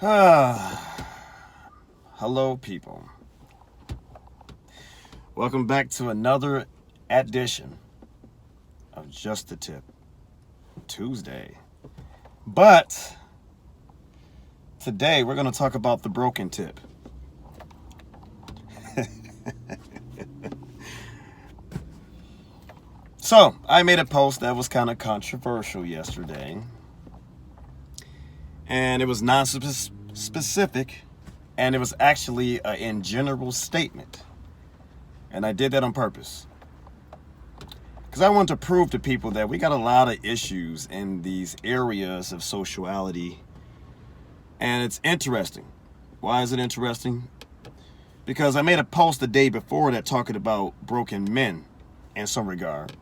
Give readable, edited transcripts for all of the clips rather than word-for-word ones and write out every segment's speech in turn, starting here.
Hello, people. Welcome back to another edition of Just the Tip Tuesday. But today we're going to talk about the broken tip. So, I made a post that was kind of controversial yesterday. And it was non-specific, and it was actually an in general statement. And I did that on purpose. Because I want to prove to people that we got a lot of issues in these areas of sexuality. And it's interesting. Why is it interesting? Because I made a post the day before that talking about broken men in some regard.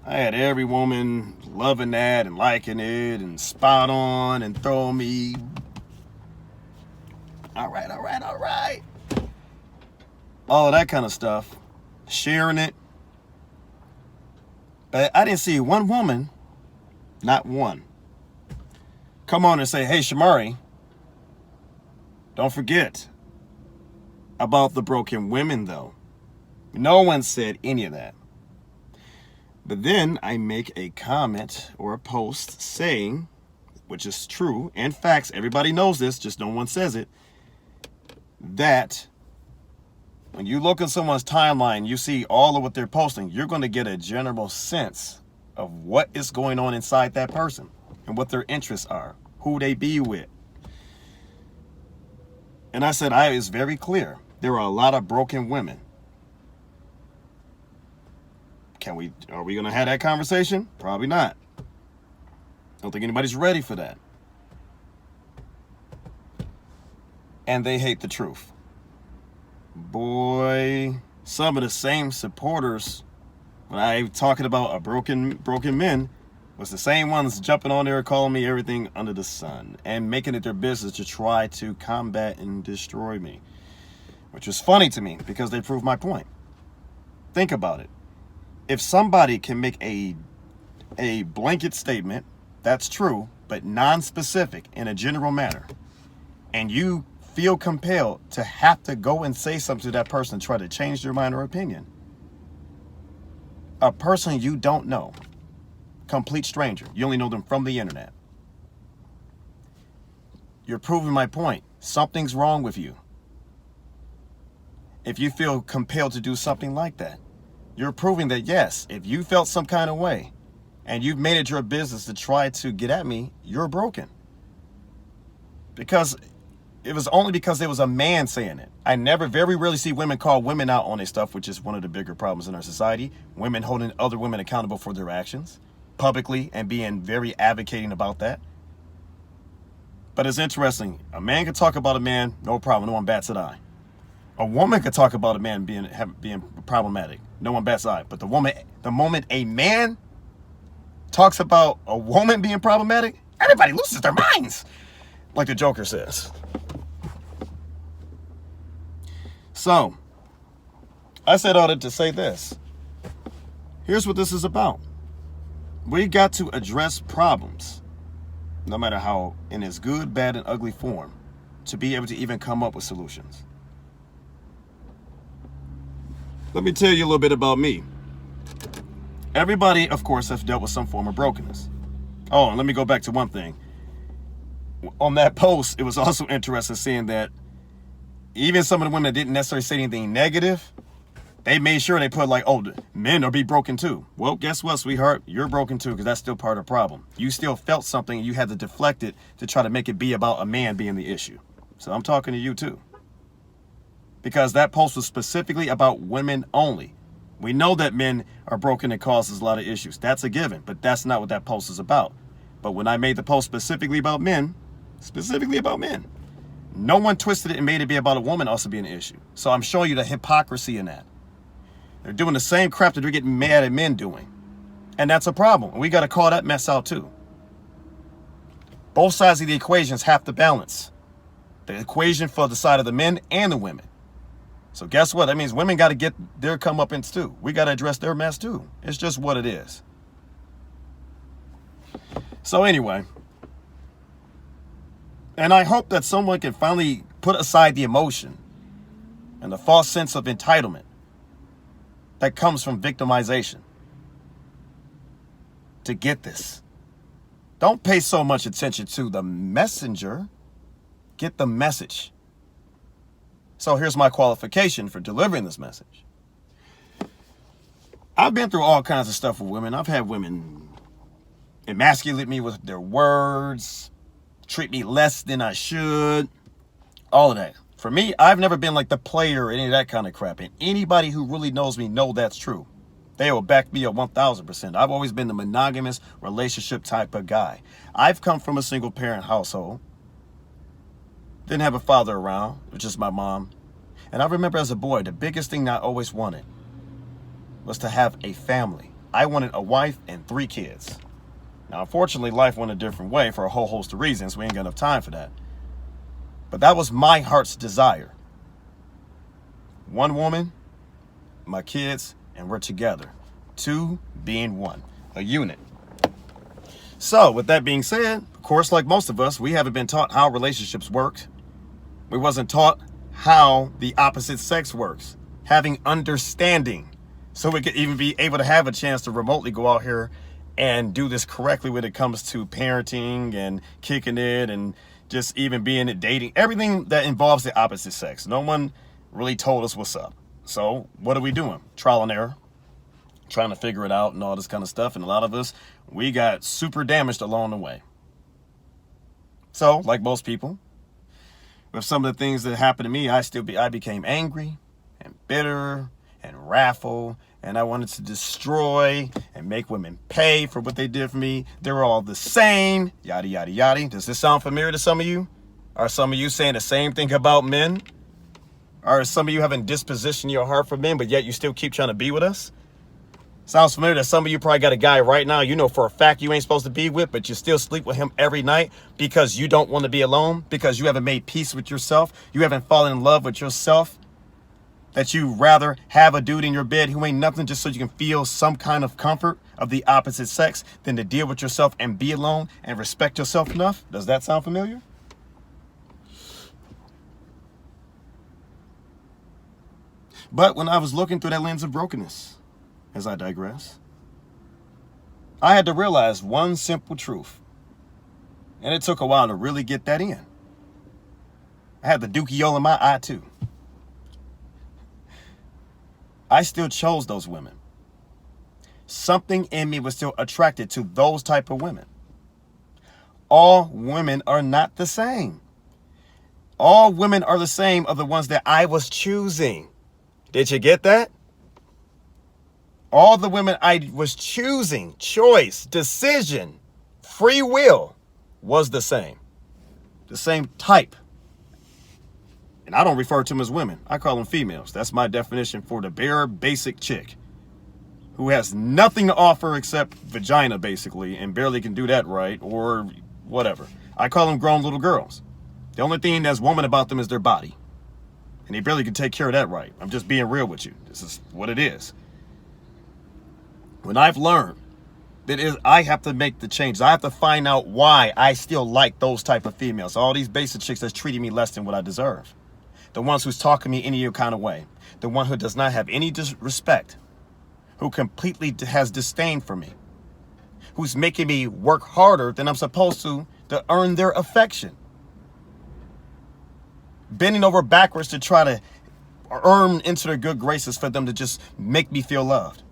I had every woman loving that and liking it and spot on and throwing me. All right. All of that kind of stuff. Sharing it. But I didn't see one woman, not one, come on and say, hey, Shamari, don't forget about the broken women, though. No one said any of that. But then I make a comment or a post saying, which is true, and facts, everybody knows this, just no one says it, that when you look at someone's timeline, you see all of what they're posting, you're going to get a general sense of what is going on inside that person and what their interests are, who they be with. And I said, it's very clear. There are a lot of broken women. Are we going to have that conversation? Probably not. I don't think anybody's ready for that. And they hate the truth. Boy, some of the same supporters, when I talking about a broken men, was the same ones jumping on there calling me everything under the sun and making it their business to try to combat and destroy me. Which was funny to me because they proved my point. Think about it. If somebody can make a blanket statement, that's true, but non-specific in a general manner, and you feel compelled to have to go and say something to that person to try to change their mind or opinion, a person you don't know, complete stranger, you only know them from the internet, you're proving my point. Something's wrong with you if you feel compelled to do something like that. You're proving that, yes, if you felt some kind of way and you've made it your business to try to get at me, you're broken. Because it was only because there was a man saying it. I very rarely see women call women out on their stuff, which is one of the bigger problems in our society. Women holding other women accountable for their actions publicly and being very advocating about that. But it's interesting. A man can talk about a man, no problem. No one bats an eye. A woman could talk about a man being problematic. No one bats an eye. But the moment a man talks about a woman being problematic, everybody loses their minds, like the Joker says. So, I said all that to say this. Here's what this is about. We got to address problems, no matter how in its good, bad, and ugly form, to be able to even come up with solutions. Let me tell you a little bit about me. Everybody, of course, has dealt with some form of brokenness. Oh, and let me go back to one thing. On that post, it was also interesting seeing that even some of the women that didn't necessarily say anything negative, they made sure they put like, oh, men are be broken too. Well, guess what, sweetheart? You're broken too, because that's still part of the problem. You still felt something, and you had to deflect it to try to make it be about a man being the issue. So I'm talking to you too. Because that post was specifically about women only. We know that men are broken and causes a lot of issues. That's a given, but that's not what that post is about. But when I made the post specifically about men, no one twisted it and made it be about a woman also being an issue. So I'm showing you the hypocrisy in that. They're doing the same crap that they're getting mad at men doing. And that's a problem. We got to call that mess out too. Both sides of the equations have to balance. The equation for the side of the men and the women. So guess what? That means women got to get their comeuppance too. We got to address their mess too. It's just what it is. So anyway, And I hope that someone can finally put aside the emotion and the false sense of entitlement that comes from victimization to get this. Don't pay so much attention to the messenger. Get the message. So here's my qualification for delivering this message. I've been through all kinds of stuff with women. I've had women emasculate me with their words, treat me less than I should, all of that. For me, I've never been like the player or any of that kind of crap. And anybody who really knows me know that's true. They will back me up 1,000%. I've always been the monogamous relationship type of guy. I've come from a single parent household. Didn't have a father around, it was just my mom. And I remember as a boy, the biggest thing I always wanted was to have a family. I wanted a wife and 3 kids. Now, unfortunately, life went a different way for a whole host of reasons. We ain't got enough time for that. But that was my heart's desire. One woman, my kids, and we're together. 2 being 1, a unit. So, with that being said, of course, like most of us, we haven't been taught how relationships work. We wasn't taught how the opposite sex works. Having understanding. So we could even be able to have a chance to remotely go out here and do this correctly when it comes to parenting and kicking it and just even being at dating. Everything that involves the opposite sex. No one really told us what's up. So what are we doing? Trial and error. Trying to figure it out and all this kind of stuff. And a lot of us, we got super damaged along the way. So, like most people, with some of the things that happened to me, I became angry and bitter and wrathful, and I wanted to destroy and make women pay for what they did for me. They're all the same, yada, yada, yada. Does this sound familiar to some of you? Are some of you saying the same thing about men? Are some of you having disposition in your heart for men, but yet you still keep trying to be with us? Sounds familiar that some of you probably got a guy right now you know for a fact you ain't supposed to be with, but you still sleep with him every night because you don't want to be alone, because you haven't made peace with yourself, you haven't fallen in love with yourself, that you rather have a dude in your bed who ain't nothing just so you can feel some kind of comfort of the opposite sex than to deal with yourself and be alone and respect yourself enough. Does that sound familiar? But when I was looking through that lens of brokenness, as I digress, I had to realize one simple truth. And it took a while to really get that in. I had the dookie in my eye too. I still chose those women. Something in me was still attracted to those type of women. All women are not the same. All women are the same of the ones that I was choosing. Did you get that? All the women I was choosing, choice, decision, free will, was the same type. And I don't refer to them as women. I call them females. That's my definition for the bare basic chick who has nothing to offer except vagina, basically, and barely can do that right or whatever. I call them grown little girls. The only thing that's woman about them is their body. And they barely can take care of that right. I'm just being real with you. This is what it is. When I've learned that I have to make the changes, I have to find out why I still like those type of females. All these basic chicks that's treating me less than what I deserve. The ones who's talking me any kind of way. The one who does not have any respect. Who completely has disdain for me. Who's making me work harder than I'm supposed to earn their affection. Bending over backwards to try to earn into their good graces for them to just make me feel loved.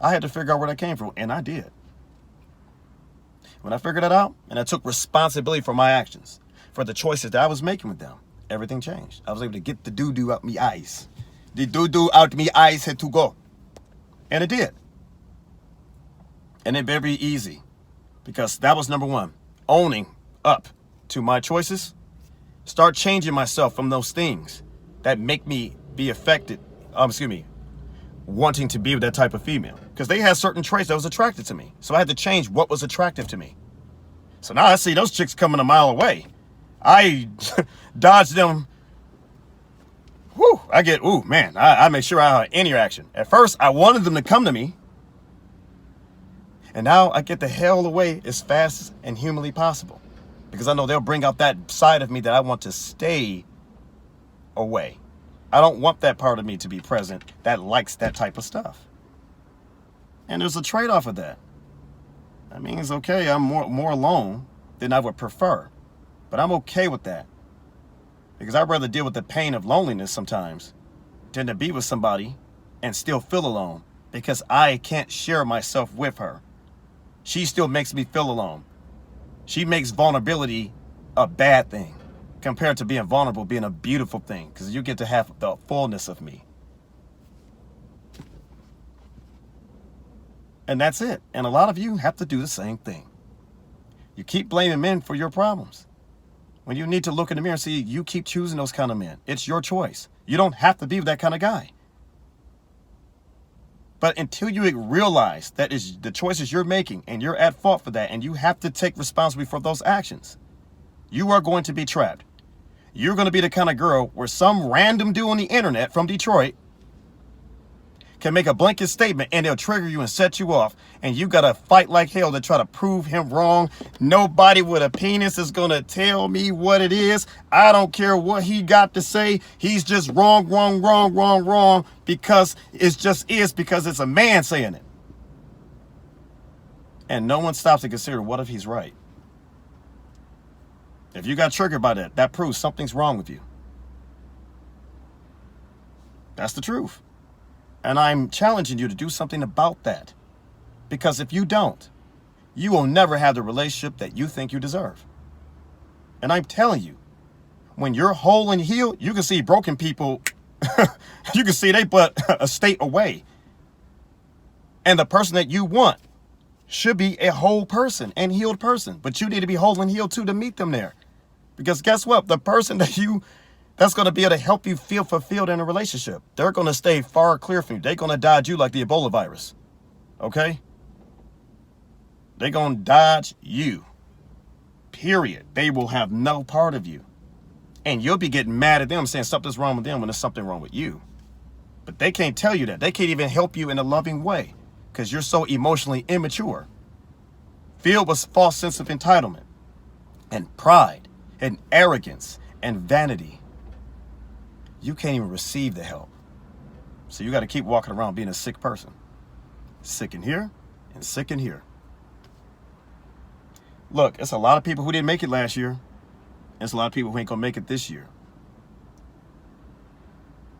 I had to figure out where that came from, and I did. When I figured that out, and I took responsibility for my actions, for the choices that I was making with them, everything changed. I was able to get the doo-doo out me eyes. The doo-doo out me eyes had to go. And it did. And it very easy. Because that was number one. Owning up to my choices. Start changing myself from those things that make me be affected. Wanting to be with that type of female. Because they had certain traits that was attracted to me. So I had to change what was attractive to me. So now I see those chicks coming a mile away. I dodge them. Whew, I make sure I have any reaction. At first, I wanted them to come to me. And now I get the hell away as fast and humanly possible. because I know they'll bring out that side of me that I want to stay away. I don't want that part of me to be present that likes that type of stuff. And there's a trade-off of that. That means, okay, I'm more alone than I would prefer. But I'm okay with that. Because I'd rather deal with the pain of loneliness sometimes than to be with somebody and still feel alone, because I can't share myself with her. She still makes me feel alone. She makes vulnerability a bad thing compared to being vulnerable being a beautiful thing, because you get to have the fullness of me. And that's it. And a lot of you have to do the same thing. You keep blaming men for your problems, when you need to look in the mirror and see you keep choosing those kind of men. It's your choice. You don't have to be that kind of guy. But until you realize that is the choices you're making and you're at fault for that, and you have to take responsibility for those actions, you are going to be trapped. You're going to be the kind of girl where some random dude on the internet from Detroit can make a blanket statement and they'll trigger you and set you off, and you got to fight like hell to try to prove him wrong. Nobody with a penis is going to tell me what it is. I don't care what he got to say. He's just wrong, because it's just is, because it's a man saying it. And no one stops to consider, what if he's right? If you got triggered by that, that proves something's wrong with you. That's the truth. And I'm challenging you to do something about that. Because if you don't, you will never have the relationship that you think you deserve. And I'm telling you, when you're whole and healed, you can see broken people, you can see they but a state away. And the person that you want should be a whole person and healed person. But you need to be whole and healed too to meet them there. Because guess what? The person that's going to be able to help you feel fulfilled in a relationship, they're going to stay far clear from you. They're going to dodge you like the Ebola virus. Okay? They're going to dodge you. Period. They will have no part of you. And you'll be getting mad at them saying something's wrong with them when there's something wrong with you. But they can't tell you that. They can't even help you in a loving way because you're so emotionally immature, filled with false sense of entitlement and pride and arrogance and vanity. You can't even receive the help. So you got to keep walking around being a sick person. Sick in here and sick in here. Look, it's a lot of people who didn't make it last year. It's a lot of people who ain't going to make it this year.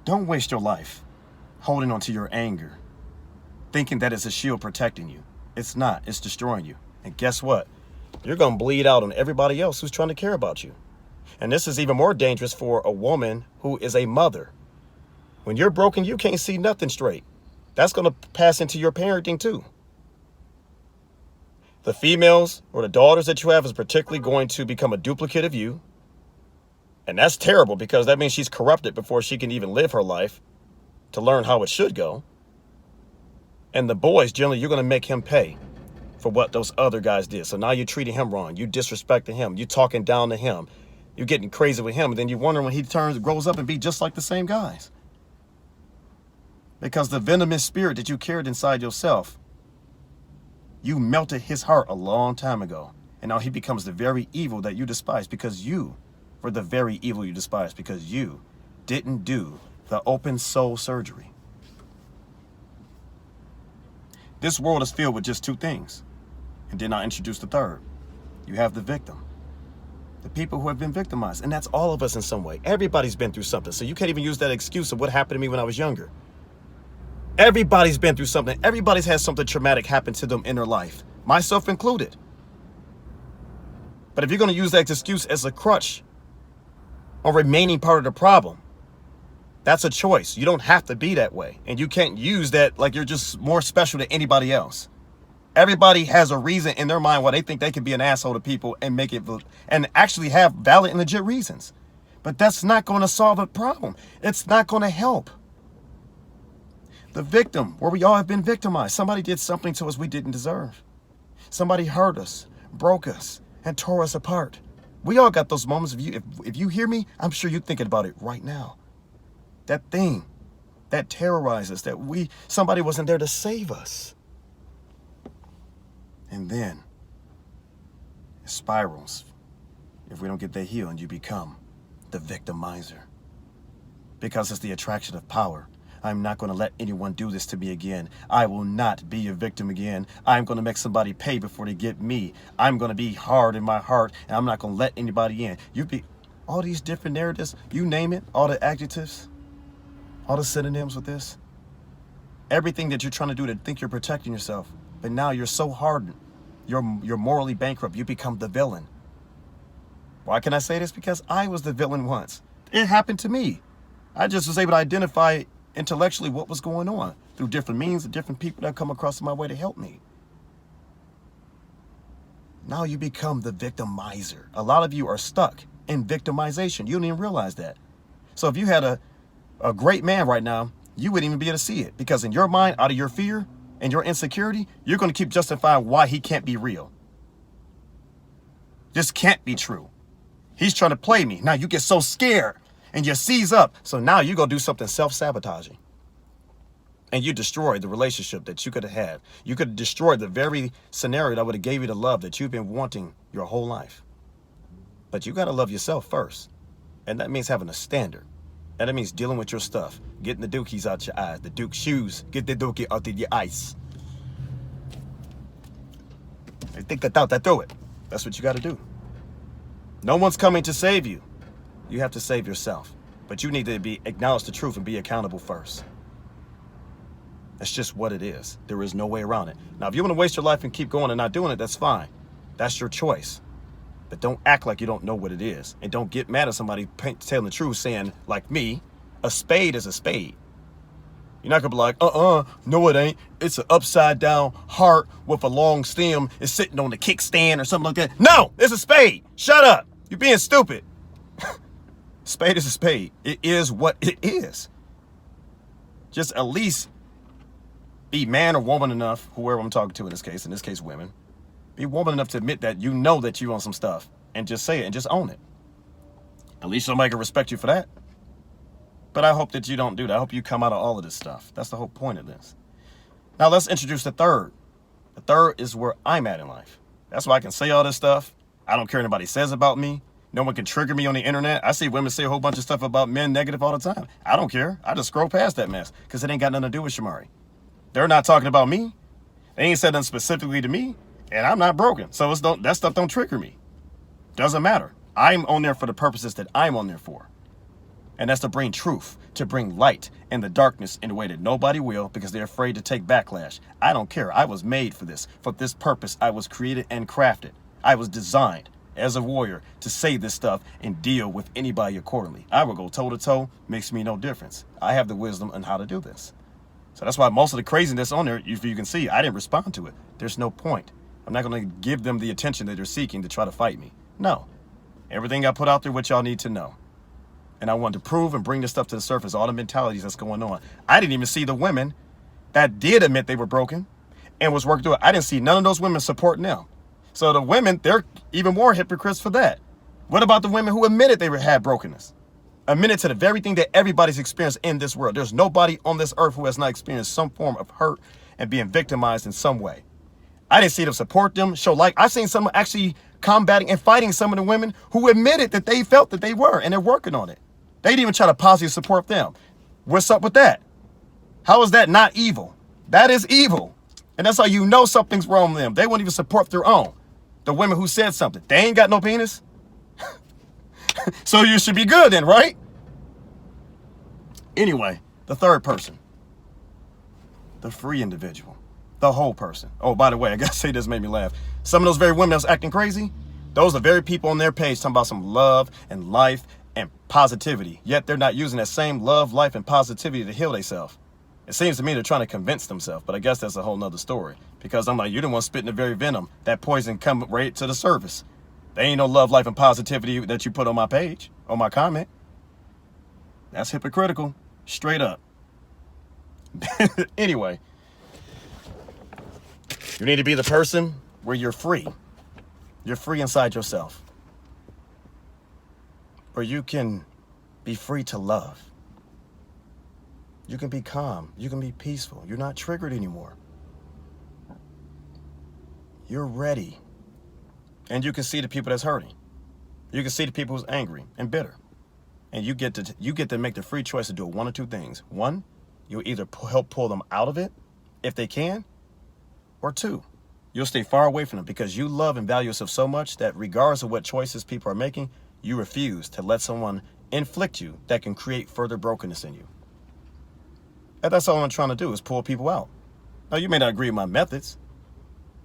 Don't waste your life holding on to your anger, thinking that it's a shield protecting you. It's not. It's destroying you. And guess what? You're going to bleed out on everybody else who's trying to care about you. And this is even more dangerous for a woman who is a mother. When you're broken, you can't see nothing straight. That's going to pass into your parenting too. The females or the daughters that you have is particularly going to become a duplicate of you. And that's terrible because that means she's corrupted before she can even live her life to learn how it should go. And the boys, generally, you're going to make him pay for what those other guys did. So now you're treating him wrong. You disrespecting him. You talking down to him. You're getting crazy with him. And then you wonder when he grows up and be just like the same guys. Because the venomous spirit that you carried inside yourself, you melted his heart a long time ago. And now he becomes the very evil that you despise because you were the very evil you despise because you didn't do the open soul surgery. This world is filled with just two things. And then I introduce the third. You have the victim. The people who have been victimized. And that's all of us in some way. Everybody's been through something. So you can't even use that excuse of what happened to me when I was younger. Everybody's been through something. Everybody's had something traumatic happen to them in their life. Myself included. But if you're going to use that excuse as a crutch or remaining part of the problem, that's a choice. You don't have to be that way. And you can't use that like you're just more special than anybody else. Everybody has a reason in their mind why they think they can be an asshole to people and make it and actually have valid and legit reasons. But that's not going to solve a problem. It's not going to help. The victim, where we all have been victimized. Somebody did something to us we didn't deserve. Somebody hurt us, broke us, and tore us apart. We all got those moments. If you hear me, I'm sure you're thinking about it right now. That thing that terrorized us, that somebody wasn't there to save us. And then it spirals if we don't get that healing, you become the victimizer. Because it's the attraction of power. I'm not going to let anyone do this to me again. I will not be a victim again. I'm going to make somebody pay before they get me. I'm going to be hard in my heart, and I'm not going to let anybody in. All these different narratives, you name it, all the adjectives, all the synonyms with this. Everything that you're trying to do to think you're protecting yourself, but now you're so hardened. You're morally bankrupt. You become the villain. Why can I say this? Because I was the villain once. It happened to me. I just was able to identify intellectually what was going on through different means and different people that come across my way to help me. Now you become the victimizer. A lot of you are stuck in victimization. You don't even realize that. So if you had a great man right now, you wouldn't even be able to see it, because in your mind, out of your fear and your insecurity, you're going to keep justifying why he can't be real. This can't be true. He's trying to play me. Now you get so scared and you seize up. So now you go do something self-sabotaging. And you destroy the relationship that you could have had. You could have destroyed the very scenario that would have gave you the love that you've been wanting your whole life. But you got to love yourself first. And that means having a standard. And that means dealing with your stuff. Getting the dookies out your eyes. The Duke shoes. Get the dookie out of your eyes. They think that out, they throw it. That's what you got to do. No one's coming to save you. You have to save yourself. But you need to acknowledge the truth and be accountable first. That's just what it is. There is no way around it. Now, if you want to waste your life and keep going and not doing it, that's fine. That's your choice. But don't act like you don't know what it is. And don't get mad at somebody telling the truth, saying, like me, a spade is a spade. You're not going to be like, no it ain't. It's an upside down heart with a long stem. It's sitting on the kickstand or something like that. No, it's a spade. Shut up. You're being stupid. Spade is a spade. It is what it is. Just at least be man or woman enough, whoever I'm talking to in this case women, be woman enough to admit that you know that you on some stuff and just say it and just own it. At least somebody can respect you for that. But I hope that you don't do that. I hope you come out of all of this stuff. That's the whole point of this. Now let's introduce the third. The third is where I'm at in life. That's why I can say all this stuff. I don't care what anybody says about me. No one can trigger me on the internet. I see women say a whole bunch of stuff about men negative all the time. I don't care. I just scroll past that mess because it ain't got nothing to do with Shamari. They're not talking about me. They ain't said nothing specifically to me, and I'm not broken. So that stuff don't trigger me. Doesn't matter. I'm on there for the purposes that I'm on there for. And that's to bring truth, to bring light in the darkness in a way that nobody will, because they're afraid to take backlash. I don't care. I was made for this. For this purpose, I was created and crafted. I was designed as a warrior to say this stuff and deal with anybody accordingly. I will go toe to toe. Makes me no difference. I have the wisdom on how to do this. So that's why most of the craziness on there, if you can see, I didn't respond to it. There's no point. I'm not going to give them the attention that they're seeking to try to fight me. No. Everything I put out there, what y'all need to know. And I wanted to prove and bring this stuff to the surface, all the mentalities that's going on. I didn't even see the women that did admit they were broken and was working through it. I didn't see none of those women supporting them. So the women, they're even more hypocrites for that. What about the women who admitted they had brokenness? Admitted to the very thing that everybody's experienced in this world. There's nobody on this earth who has not experienced some form of hurt and being victimized in some way. I didn't see them support them, show like. I've seen some actually combating and fighting some of the women who admitted that they felt that they were, and they're working on it. They didn't even try to positively support them. What's up with that? How is that not evil? That is evil. And that's how you know something's wrong with them. They won't even support their own. The women who said something. They ain't got no penis. So you should be good then, right? Anyway, the third person. The free individual. The whole person. Oh, by the way, I gotta say this made me laugh. Some of those very women that was acting crazy, those are very people on their page talking about some love and life and positivity. Yet they're not using that same love, life, and positivity to heal themselves. It seems to me they're trying to convince themselves, but I guess that's a whole nother story. Because I'm like, you're the one spitting the very venom. That poison come right to the surface. There ain't no love, life, and positivity that you put on my page, on my comment. That's hypocritical, straight up. Anyway, you need to be the person where you're free. You're free inside yourself. Where you can be free to love. You can be calm. You can be peaceful. You're not triggered anymore. You're ready. And you can see the people that's hurting. You can see the people who's angry and bitter. And you get to make the free choice to do one or two things. One, you'll either help pull them out of it if they can, or two, you'll stay far away from them because you love and value yourself so much that regardless of what choices people are making, you refuse to let someone inflict you that can create further brokenness in you. And that's all I'm trying to do is pull people out. Now, you may not agree with my methods,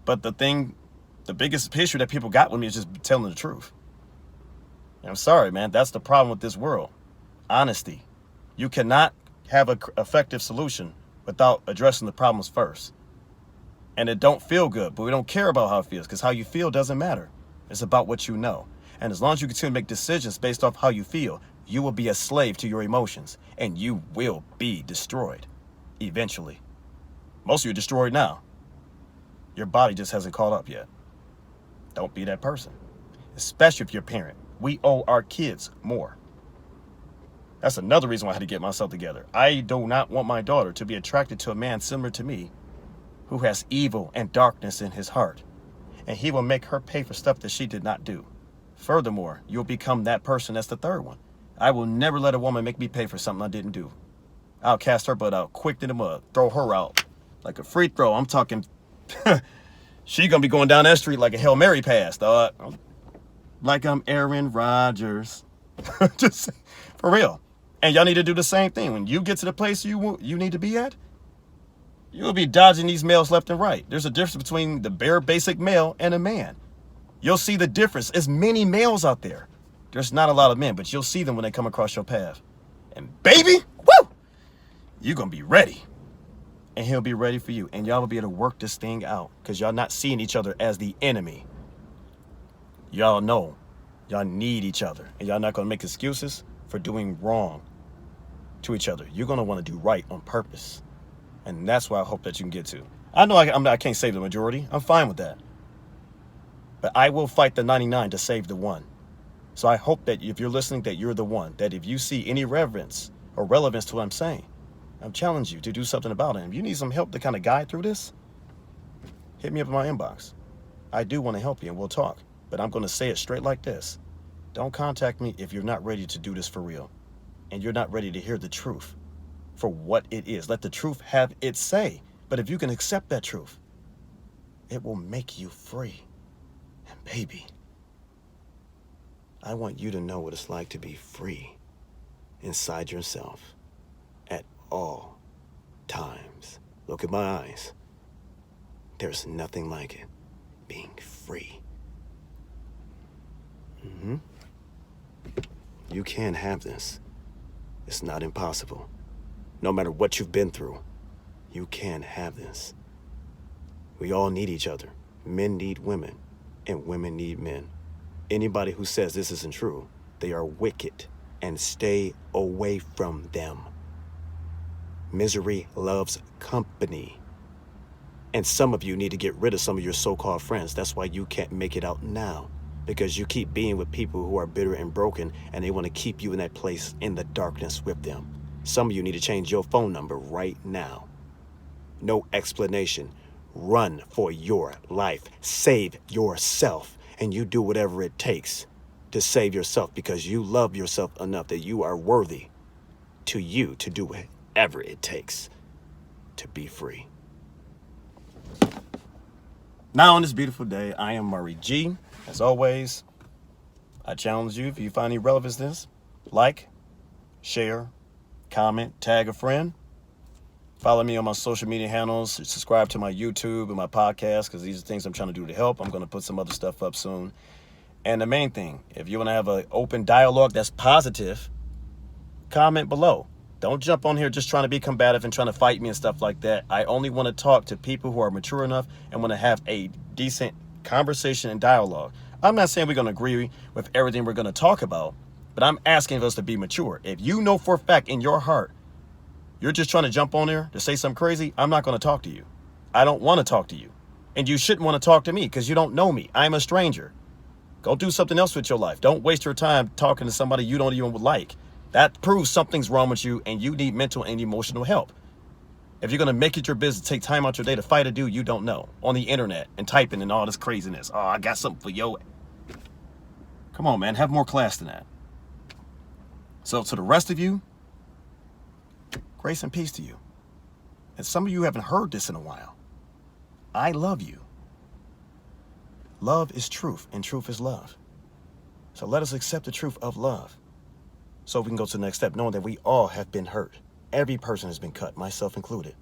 but the biggest issue that people got with me is just telling the truth. And I'm sorry, man, that's the problem with this world. Honesty. You cannot have an effective solution without addressing the problems first. And it don't feel good, but we don't care about how it feels because how you feel doesn't matter. It's about what you know. And as long as you continue to make decisions based off how you feel, you will be a slave to your emotions and you will be destroyed eventually. Most of you are destroyed now. Your body just hasn't caught up yet. Don't be that person, especially if you're a parent. We owe our kids more. That's another reason why I had to get myself together. I do not want my daughter to be attracted to a man similar to me who has evil and darkness in his heart, and he will make her pay for stuff that she did not do. Furthermore, you'll become that person. That's the third one. I will never let a woman make me pay for something I didn't do. I'll cast her butt out quick in the mud, throw her out like a free throw. I'm talking, she gonna be going down that street like a Hail Mary pass, dog. Like I'm Aaron Rodgers. Just for real. And y'all need to do the same thing. When you get to the place you need to be at, you'll be dodging these males left and right. There's a difference between the bare basic male and a man. You'll see the difference. There's many males out there. There's not a lot of men, but you'll see them when they come across your path. And baby, woo, you're going to be ready. And he'll be ready for you. And y'all will be able to work this thing out because y'all not seeing each other as the enemy. Y'all know y'all need each other. And y'all not going to make excuses for doing wrong to each other. You're going to want to do right on purpose. And that's why I hope that you can get to. I know I can't save the majority. I'm fine with that. But I will fight the 99 to save the one. So I hope that if you're listening, that you're the one. That if you see any reverence or relevance to what I'm saying, I'm challenging you to do something about it. And if you need some help to kind of guide through this, hit me up in my inbox. I do want to help you and we'll talk. But I'm going to say it straight like this. Don't contact me if you're not ready to do this for real. And you're not ready to hear the truth for what it is. Let the truth have its say. But if you can accept that truth, it will make you free. And baby, I want you to know what it's like to be free inside yourself at all times. Look at my eyes. There's nothing like it. Being free. You can have this. It's not impossible. No matter what you've been through, you can have this. We all need each other. Men need women, and women need men. Anybody who says this isn't true, they are wicked, and stay away from them. Misery loves company. And some of you need to get rid of some of your so-called friends. That's why you can't make it out now. Because you keep being with people who are bitter and broken, and they want to keep you in that place in the darkness with them. Some of you need to change your phone number right now. No explanation. Run for your life. Save yourself. And you do whatever it takes to save yourself because you love yourself enough that you are worthy to you to do whatever it takes to be free. Now on this beautiful day, I am Murray G. As always, I challenge you, if you find any relevance to this, like, share, comment, tag a friend. Follow me on my social media handles. Subscribe to my YouTube and my podcast because these are things I'm trying to do to help. I'm going to put some other stuff up soon. And the main thing, if you want to have an open dialogue that's positive, comment below. Don't jump on here just trying to be combative and trying to fight me and stuff like that. I only want to talk to people who are mature enough and want to have a decent conversation and dialogue. I'm not saying we're going to agree with everything we're going to talk about, but I'm asking us to be mature. If you know for a fact in your heart you're just trying to jump on there to say something crazy, I'm not going to talk to you. I don't want to talk to you. And you shouldn't want to talk to me because you don't know me. I'm a stranger. Go do something else with your life. Don't waste your time talking to somebody you don't even like. That proves something's wrong with you and you need mental and emotional help. If you're going to make it your business, take time out your day to fight a dude you don't know on the internet and typing and all this craziness. Oh, I got something for you. Come on, man. Have more class than that. So to the rest of you, grace and peace to you. And some of you haven't heard this in a while. I love you. Love is truth, and truth is love. So let us accept the truth of love so we can go to the next step, knowing that we all have been hurt. Every person has been cut, myself included.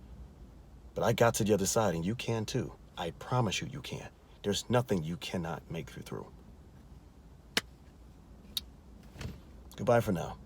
But I got to the other side, and you can too. I promise you, you can. There's nothing you cannot make it through. Goodbye for now.